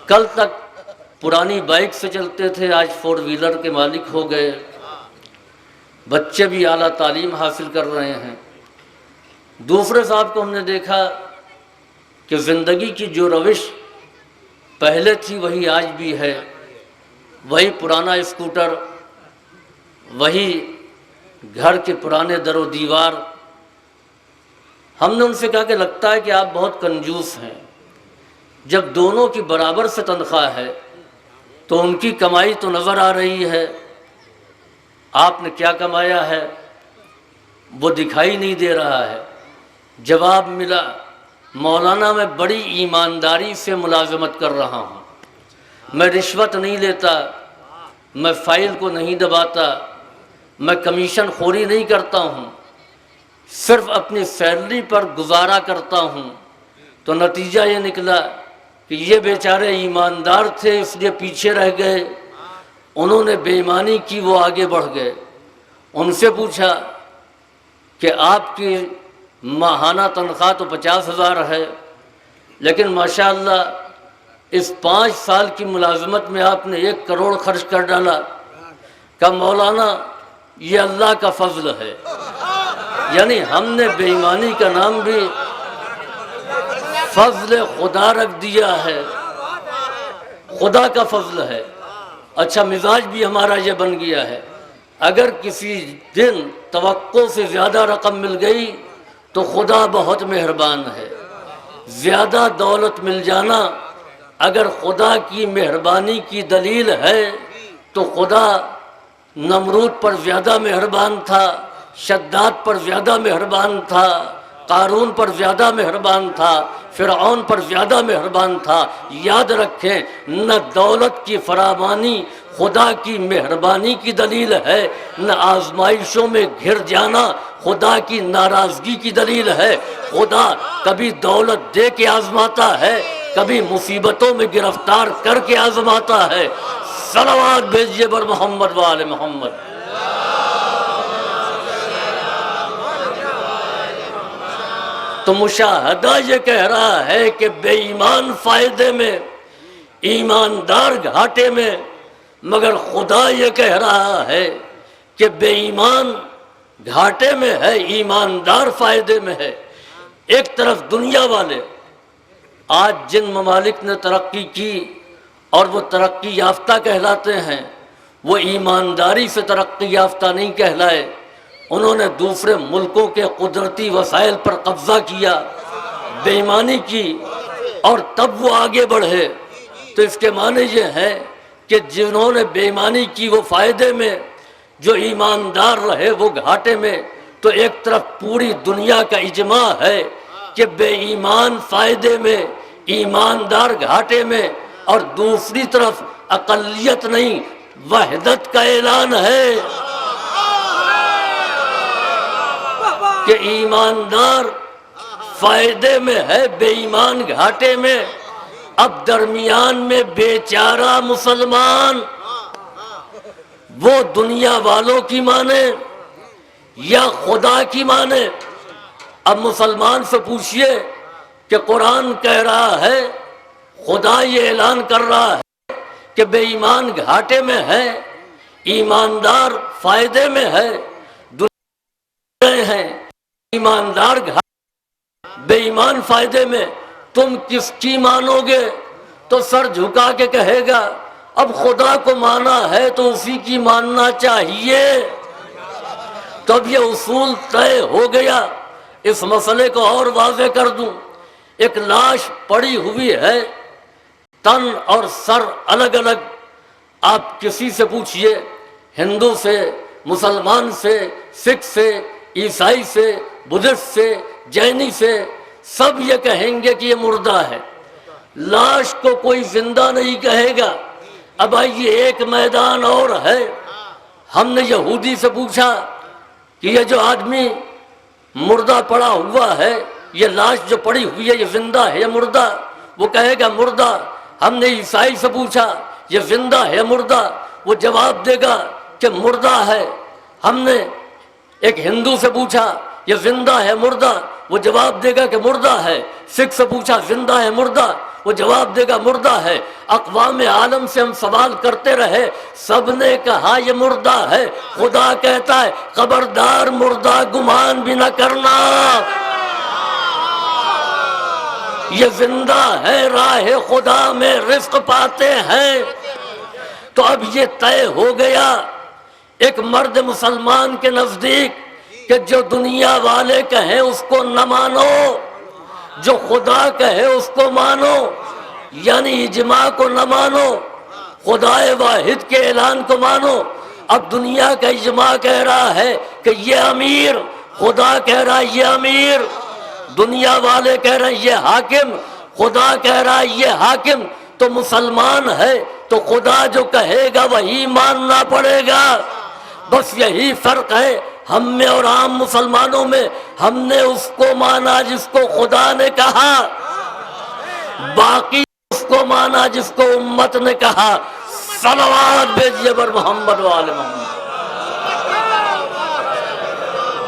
کل تک پرانی بائک سے چلتے تھے، آج 4 ویلر کے مالک ہو گئے، بچے بھی اعلیٰ تعلیم حاصل کر رہے ہیں۔ دوسرے صاحب کو ہم نے دیکھا کہ زندگی کی جو روش پہلے تھی وہی آج بھی ہے، وہی پرانا اسکوٹر، وہی گھر کے پرانے در و دیوار۔ ہم نے ان سے کہا کہ لگتا ہے کہ آپ بہت کنجوس ہیں، جب دونوں کی برابر سے تنخواہ ہے تو ان کی کمائی تو نظر آ رہی ہے، آپ نے کیا کمایا ہے وہ دکھائی نہیں دے رہا ہے۔ جواب ملا، مولانا میں بڑی ایمانداری سے ملازمت کر رہا ہوں، میں رشوت نہیں لیتا، میں فائل کو نہیں دباتا، میں کمیشن خوری نہیں کرتا ہوں، صرف اپنی سیلری پر گزارا کرتا ہوں۔ تو نتیجہ یہ نکلا کہ یہ بیچارے ایماندار تھے اس لیے پیچھے رہ گئے، انہوں نے بے ایمانی کی، وہ آگے بڑھ گئے۔ ان سے پوچھا کہ آپ کی ماہانہ تنخواہ تو 50,000 ہے، لیکن ماشاءاللہ اس 5 سال کی ملازمت میں آپ نے 1 کروڑ خرچ کر ڈالا۔ کہ مولانا یہ اللہ کا فضل ہے، یعنی ہم نے بے ایمانی کا نام بھی فضل خدا رکھ دیا ہے، خدا کا فضل ہے۔ اچھا مزاج بھی ہمارا یہ بن گیا ہے، اگر کسی دن توقع سے زیادہ رقم مل گئی تو خدا بہت مہربان ہے، زیادہ دولت مل جانا اگر خدا کی مہربانی کی دلیل ہے تو خدا نمرود پر زیادہ مہربان تھا، شداد پر زیادہ مہربان تھا، قارون پر زیادہ مہربان تھا، فرعون پر زیادہ مہربان تھا۔ یاد رکھیں، نہ دولت کی فراوانی خدا کی مہربانی کی دلیل ہے، نہ آزمائشوں میں گھر جانا خدا کی ناراضگی کی دلیل ہے۔ خدا کبھی دولت دے کے آزماتا ہے، کبھی مصیبتوں میں گرفتار کر کے آزماتا ہے۔ صلوات بھیجیے بر محمد و آل محمد۔ تو مشاہدہ یہ کہہ رہا ہے کہ بے ایمان فائدے میں، ایماندار گھاٹے میں، مگر خدا یہ کہہ رہا ہے کہ بے ایمان گھاٹے میں ہے، ایماندار فائدے میں ہے۔ ایک طرف دنیا والے، آج جن ممالک نے ترقی کی اور وہ ترقی یافتہ کہلاتے ہیں، وہ ایمانداری سے ترقی یافتہ نہیں کہلائے، انہوں نے دوسرے ملکوں کے قدرتی وسائل پر قبضہ کیا، بے ایمانی کی، اور تب وہ آگے بڑھے۔ تو اس کے معنی یہ ہے کہ جنہوں نے بے ایمانی کی وہ فائدے میں، جو ایماندار رہے وہ گھاٹے میں۔ تو ایک طرف پوری دنیا کا اجماع ہے کہ بے ایمان فائدے میں، ایماندار گھاٹے میں، اور دوسری طرف اقلیت نہیں، وحدت کا اعلان ہے کہ ایماندار فائدے میں ہے، بے ایمان گھاٹے میں۔ اب درمیان میں بیچارہ مسلمان، وہ دنیا والوں کی مانے یا خدا کی مانے؟ اب مسلمان سے پوچھئے کہ قرآن کہہ رہا ہے، خدا یہ اعلان کر رہا ہے کہ بے ایمان گھاٹے میں ہے، ایماندار فائدے میں ہے، دنیا ہیں ایماندار گھاٹے، بے ایمان فائدے میں، تم کس کی مانو گے؟ تو سر جھکا کے کہے گا اب خدا کو مانا ہے تو اسی کی ماننا چاہیے۔ تو اب یہ اصول طے ہو گیا۔ اس مسئلے کو اور واضح کر دوں، ایک لاش پڑی ہوئی ہے، تن اور سر الگ الگ، آپ کسی سے پوچھئے، ہندو سے، مسلمان سے، سکھ سے، عیسائی سے، بدھسٹ سے، جینی سے، سب یہ کہیں گے کہ یہ مردہ ہے، لاش کو کوئی زندہ نہیں کہے گا۔ اب آئیے ایک میدان اور ہے، ہم نے یہودی سے پوچھا کہ یہ جو آدمی مردہ پڑا ہوا ہے، یہ لاش جو پڑی ہوئی ہے یہ زندہ ہے یا مردہ؟ وہ کہے گا مردہ۔ ہم نے عیسائی سے پوچھا یہ زندہ ہے یا مردہ؟ وہ جواب دے گا کہ مردہ ہے۔ ہم نے ایک ہندو سے پوچھا یہ زندہ ہے مردہ؟ وہ جواب دے گا کہ مردہ ہے۔ سکھ سے پوچھا زندہ ہے مردہ؟ وہ جواب دے گا مردہ ہے۔ اقوام عالم سے ہم سوال کرتے رہے، سب نے کہا یہ مردہ ہے۔ خدا کہتا ہے خبردار مردہ گمان بھی نہ کرنا، یہ زندہ ہے، راہ خدا میں رزق پاتے ہیں۔ تو اب یہ طے ہو گیا ایک مرد مسلمان کے نزدیک کہ جو دنیا والے کہیں اس کو نہ مانو، جو خدا کہے اس کو مانو، یعنی اجماع کو نہ مانو، خدا واحد کے اعلان کو مانو۔ اب دنیا کا اجماع کہہ رہا ہے کہ یہ امیر، خدا کہہ رہا ہے یہ امیر، دنیا والے کہہ رہے ہیں یہ حاکم، خدا کہہ رہا ہے یہ حاکم۔ تو مسلمان ہے تو خدا جو کہے گا وہی ماننا پڑے گا۔ بس یہی فرق ہے ہم میں اور عام مسلمانوں میں، ہم نے اس کو مانا جس کو خدا نے کہا، باقی اس کو مانا جس کو امت نے کہا۔ صلوات بھیجیے بر محمد و آل محمد۔